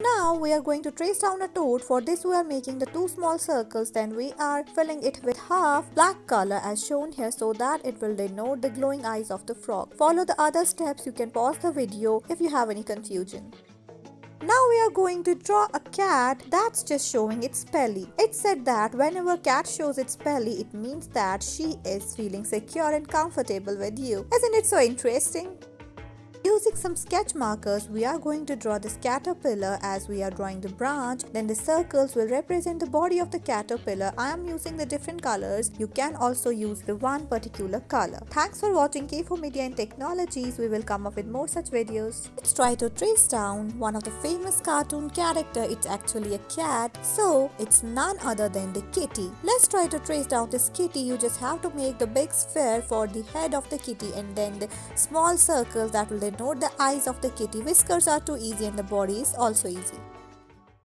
Now we are going to trace down a toad. For this we are making the two small circles, then we are filling it with half black color as shown here so that it will denote the glowing eyes of the frog. Follow the other steps. You can pause the video if you have any confusion. Now we are going to draw a cat that's just showing its belly. It's said that whenever cat shows its belly, it means that she is feeling secure and comfortable with you. Isn't it so interesting? Using some sketch markers, we are going to draw this caterpillar as we are drawing the branch. Then the circles will represent the body of the caterpillar. I am using the different colors. You can also use the one particular color. Thanks for watching K4 Media and Technologies. We will come up with more such videos. Let's try to trace down one of the famous cartoon character. It's actually a cat, so it's none other than the kitty. Let's try to trace down this kitty. You just have to make the big sphere for the head of the kitty and then the small circles that will denote the eyes of the kitty. Whiskers are too easy and the body is also easy.